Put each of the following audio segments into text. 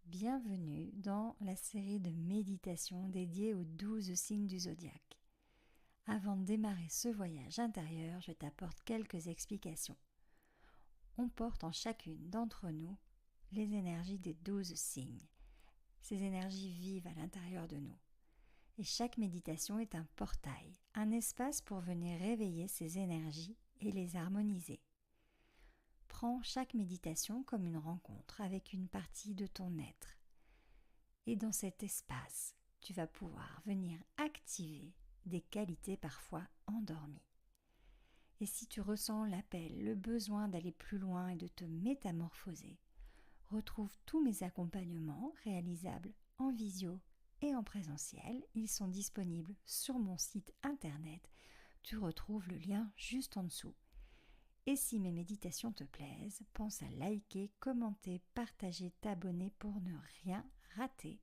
Bienvenue dans la série de méditations dédiée aux 12 signes du zodiaque. Avant de démarrer ce voyage intérieur, je t'apporte quelques explications. On porte en chacune d'entre nous les énergies des 12 signes. Ces énergies vivent à l'intérieur de nous. Et chaque méditation est un portail, un espace pour venir réveiller ces énergies et les harmoniser. Prends chaque méditation comme une rencontre avec une partie de ton être. Et dans cet espace, tu vas pouvoir venir activer des qualités parfois endormies. Et si tu ressens l'appel, le besoin d'aller plus loin et de te métamorphoser, retrouve tous mes accompagnements réalisables en visio et en présentiel. Ils sont disponibles sur mon site internet. Tu retrouves le lien juste en dessous. Et si mes méditations te plaisent, pense à liker, commenter, partager, t'abonner pour ne rien rater.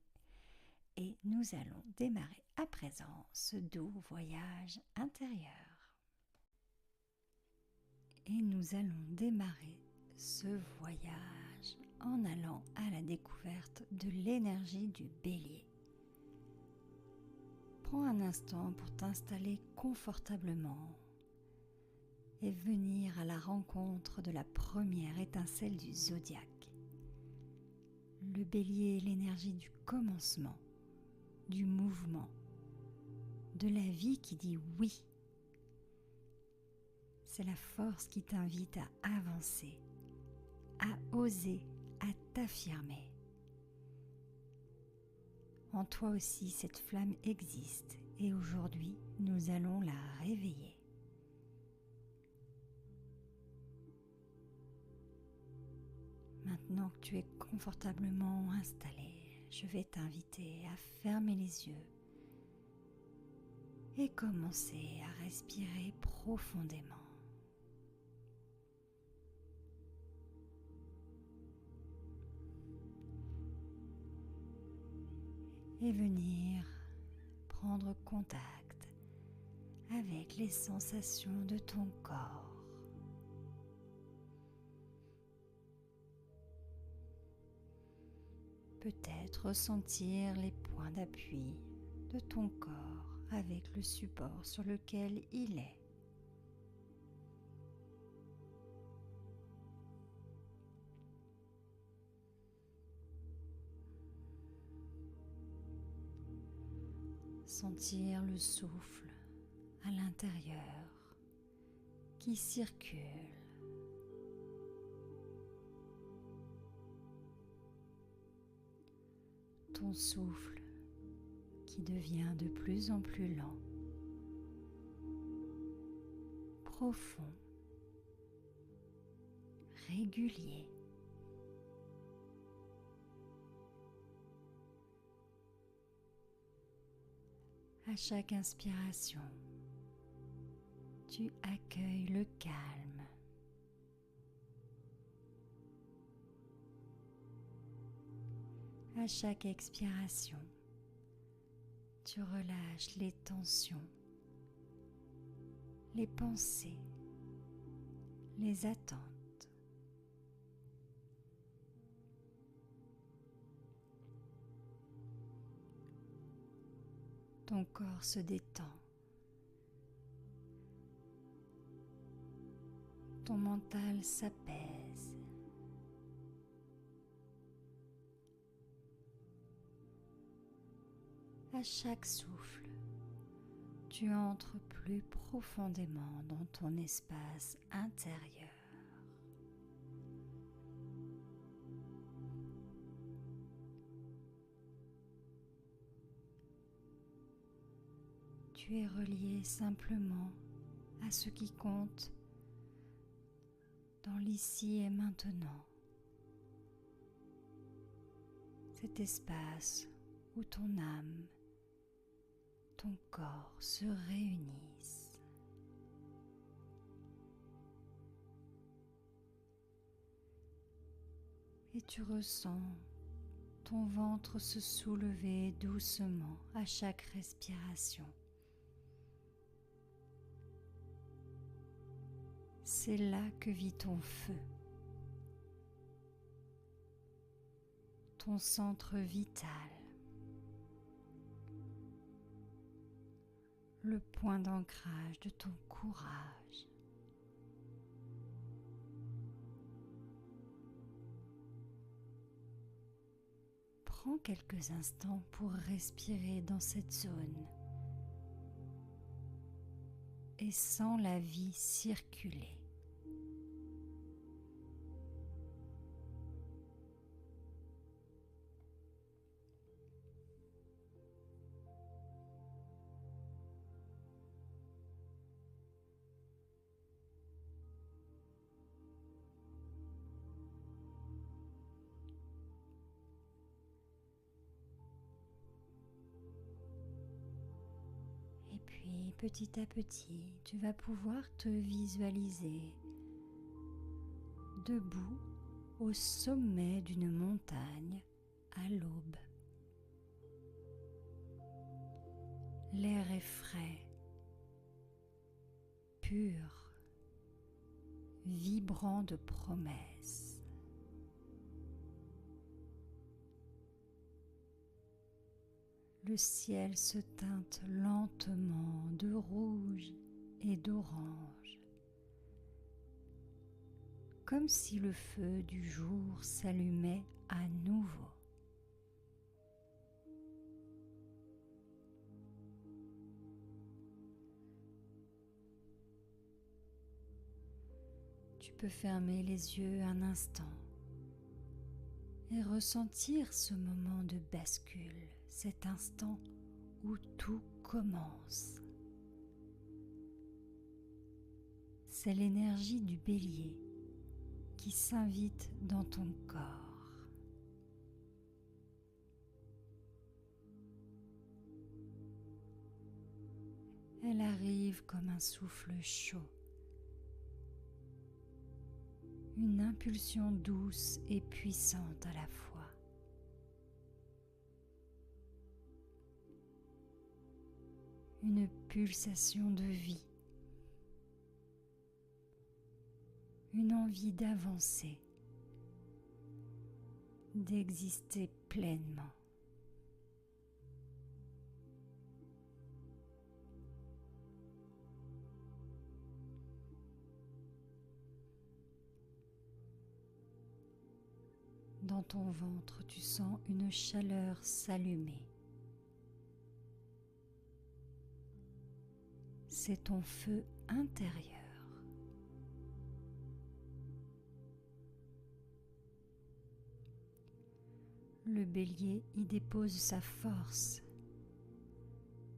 Et nous allons démarrer à présent ce doux voyage intérieur. Et nous allons démarrer ce voyage en allant à la découverte de l'énergie du Bélier. Prends un instant pour t'installer confortablement et venir à la rencontre de la première étincelle du zodiaque. Le Bélier est l'énergie du commencement, du mouvement, de la vie qui dit oui. C'est la force qui t'invite à avancer, à oser, à t'affirmer. En toi aussi, cette flamme existe et aujourd'hui, nous allons la réveiller. Maintenant que tu es confortablement installé, je vais t'inviter à fermer les yeux et commencer à respirer profondément. Et venir prendre contact avec les sensations de ton corps. Peut-être ressentir les points d'appui de ton corps avec le support sur lequel il est. Sentir le souffle à l'intérieur qui circule. Ton souffle qui devient de plus en plus lent, profond, régulier. À chaque inspiration, tu accueilles le calme. À chaque expiration, tu relâches les tensions, les pensées, les attentes. Ton corps se détend. Ton mental s'apaise. À chaque souffle, tu entres plus profondément dans ton espace intérieur. Tu es relié simplement à ce qui compte dans l'ici et maintenant. Cet espace où ton âme, ton corps se réunissent. Et tu ressens ton ventre se soulever doucement à chaque respiration. C'est là que vit ton feu. ton centre vital, le point d'ancrage de ton courage. Prends quelques instants pour respirer dans cette zone et sens la vie circuler. Et puis, petit à petit, tu vas pouvoir te visualiser debout au sommet d'une montagne à l'aube. L'air est frais, pur, vibrant de promesses. Le ciel se teinte lentement de rouge et d'orange, comme si le feu du jour s'allumait à nouveau. Tu peux fermer les yeux un instant et ressentir ce moment de bascule, cet instant où tout commence. C'est l'énergie du bélier qui s'invite dans ton corps. Elle arrive comme un souffle chaud, une impulsion douce et puissante à la fois. Une pulsation de vie, une envie d'avancer, d'exister pleinement. Dans ton ventre, tu sens une chaleur s'allumer. C'est ton feu intérieur. Le bélier y dépose sa force,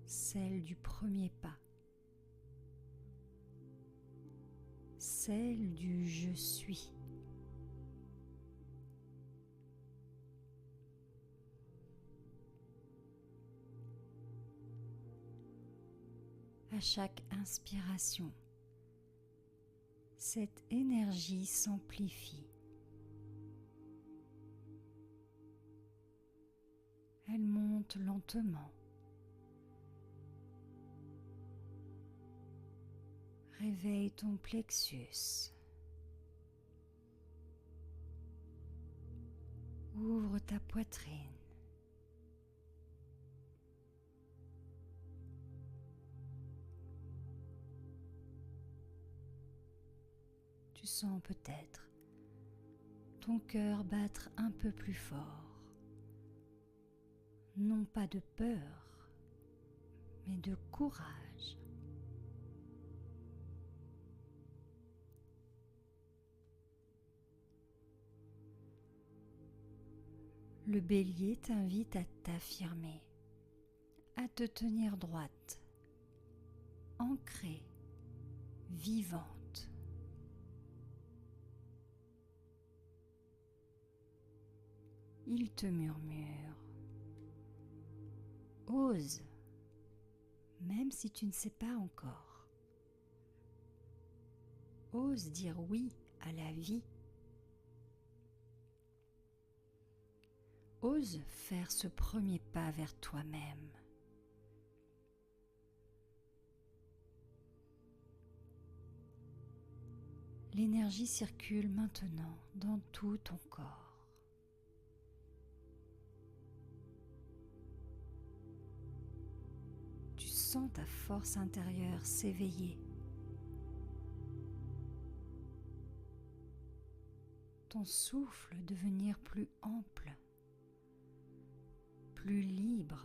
celle du premier pas, celle du je suis. À chaque inspiration, cette énergie s'amplifie. Elle monte lentement. Réveille ton plexus. Ouvre ta poitrine. Tu sens peut-être ton cœur battre un peu plus fort. Non pas de peur, mais de courage. Le bélier t'invite à t'affirmer, à te tenir droite, ancrée, vivante. Il te murmure: ose, même si tu ne sais pas encore. Ose dire oui à la vie. Ose faire ce premier pas vers toi-même. L'énergie circule maintenant dans tout ton corps. sens ta force intérieure s'éveiller. Ton souffle devenir plus ample, plus libre.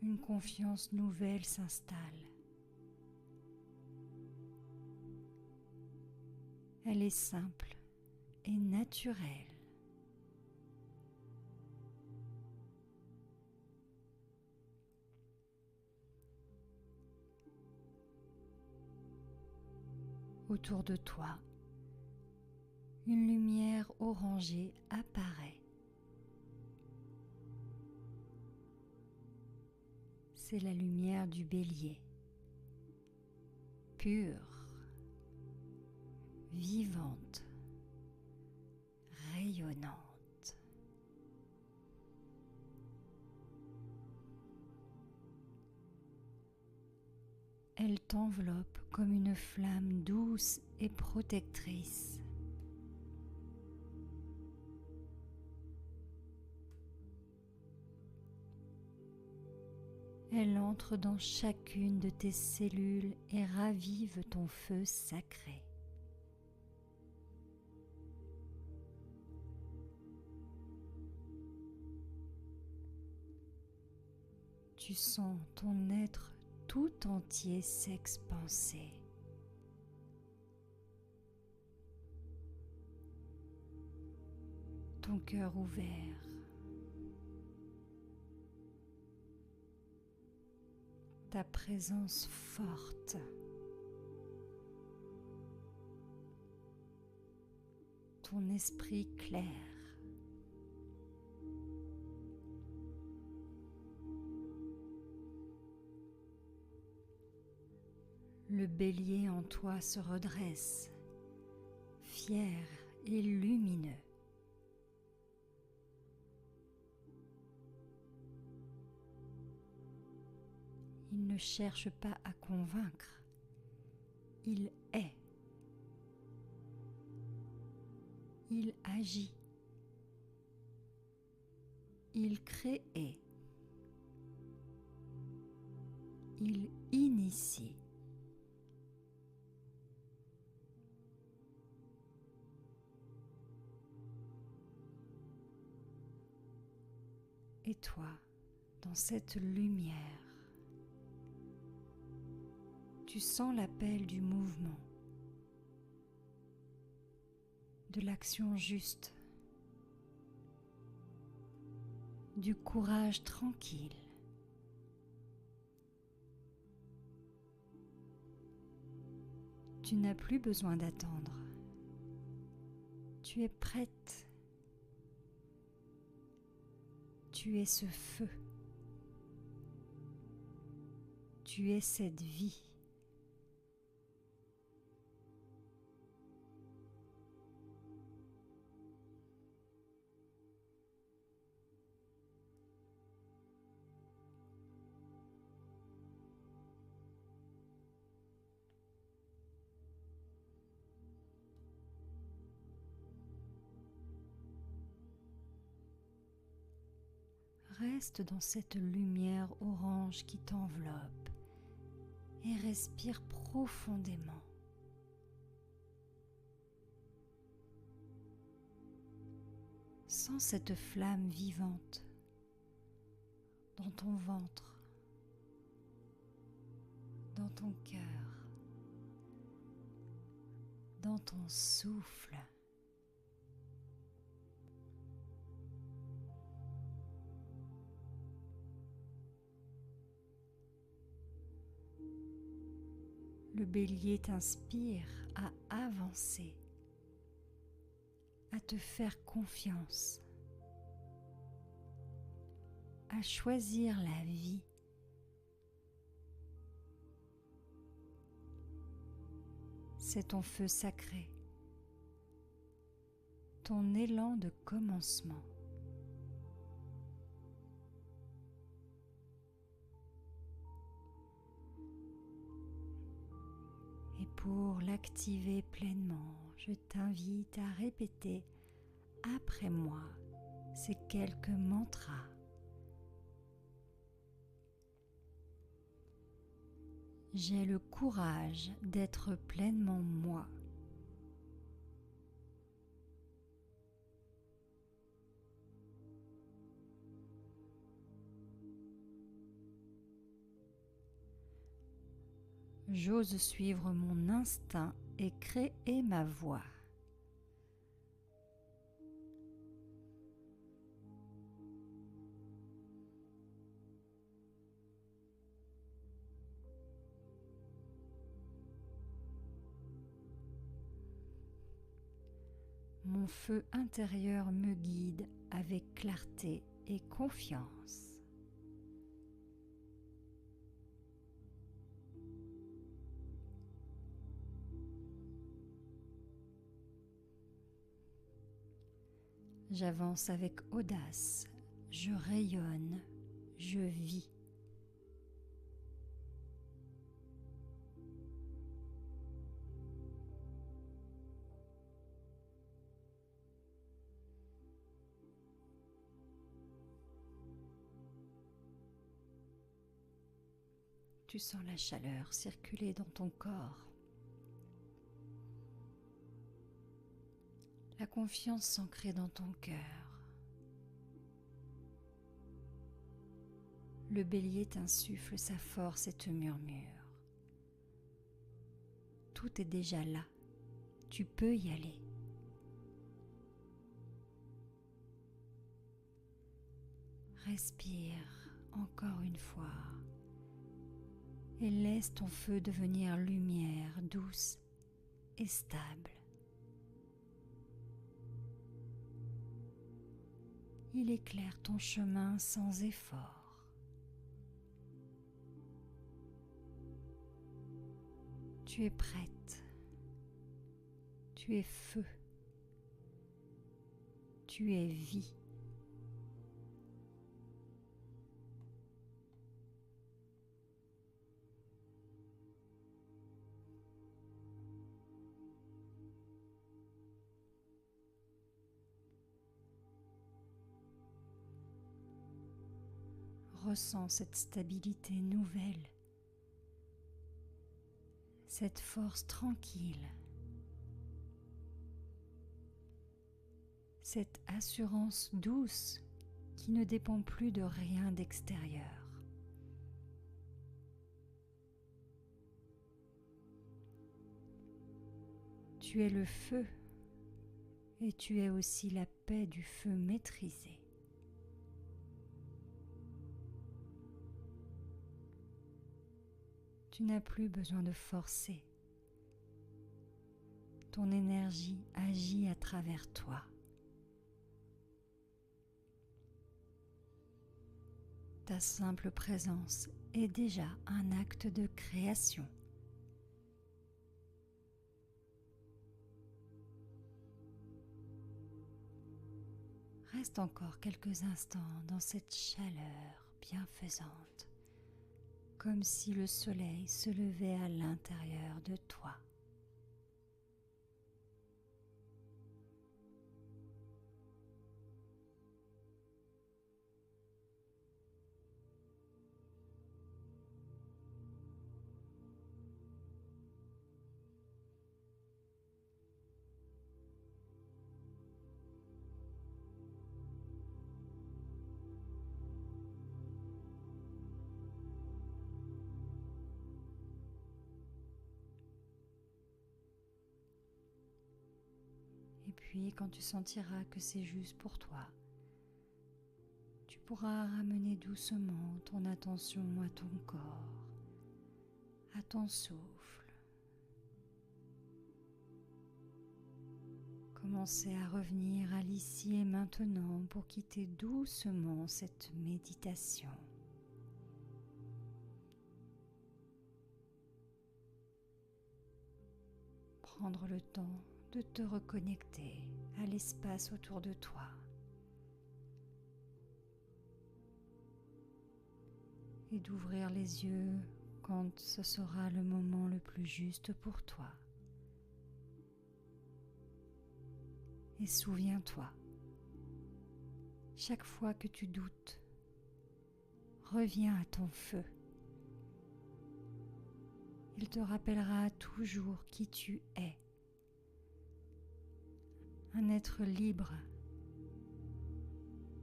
Une confiance nouvelle s'installe. Elle est simple et naturelle. Autour de toi, une lumière orangée apparaît. C'est la lumière du bélier, pure, vivante, rayonnante. Elle t'enveloppe comme une flamme douce et protectrice. Elle entre dans chacune de tes cellules et ravive ton feu sacré. Tu sens ton être tout entier s'expanser. Ton cœur ouvert. Ta présence forte. Ton esprit clair. Le bélier en toi se redresse, fier et lumineux. Il ne cherche pas à convaincre, il est. Il agit. Il crée. Il initie. Et toi, dans cette lumière, tu sens l'appel du mouvement, de l'action juste, du courage tranquille. Tu n'as plus besoin d'attendre. Tu es prête. Tu es ce feu. Tu es cette vie. Reste dans cette lumière orange qui t'enveloppe et respire profondément. Sens cette flamme vivante dans ton ventre, dans ton cœur, dans ton souffle. Le bélier t'inspire à avancer, à te faire confiance, à choisir la vie. C'est ton feu sacré, ton élan de commencement. Et pour l'activer pleinement, je t'invite à répéter après moi ces quelques mantras. J'ai le courage d'être pleinement moi. J'ose suivre mon instinct et créer ma voie. Mon feu intérieur me guide avec clarté et confiance. J'avance avec audace, je rayonne, je vis. Tu sens la chaleur circuler dans ton corps. La confiance s'ancrer dans ton cœur. Le bélier t'insuffle sa force et te murmure. Tout est déjà là, tu peux y aller. Respire encore une fois et laisse ton feu devenir lumière douce et stable. Il éclaire ton chemin sans effort. Tu es prête. Tu es feu. Tu es vie. Ressens cette stabilité nouvelle, cette force tranquille, cette assurance douce qui ne dépend plus de rien d'extérieur. Tu es le feu et tu es aussi la paix du feu maîtrisé. Tu n'as plus besoin de forcer. Ton énergie agit à travers toi. Ta simple présence est déjà un acte de création. Reste encore quelques instants dans cette chaleur bienfaisante, comme si le soleil se levait à l'intérieur de toi. Et puis, quand tu sentiras que c'est juste pour toi, tu pourras ramener doucement ton attention à ton corps, à ton souffle. Commencer à revenir à l'ici et maintenant pour quitter doucement cette méditation. Prendre le temps de te reconnecter à l'espace autour de toi. Et d'ouvrir les yeux quand ce sera le moment le plus juste pour toi. Et souviens-toi, chaque fois que tu doutes, reviens à ton feu. Il te rappellera toujours qui tu es. Un être libre,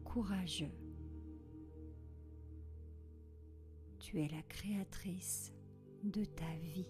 courageux. Tu es la créatrice de ta vie.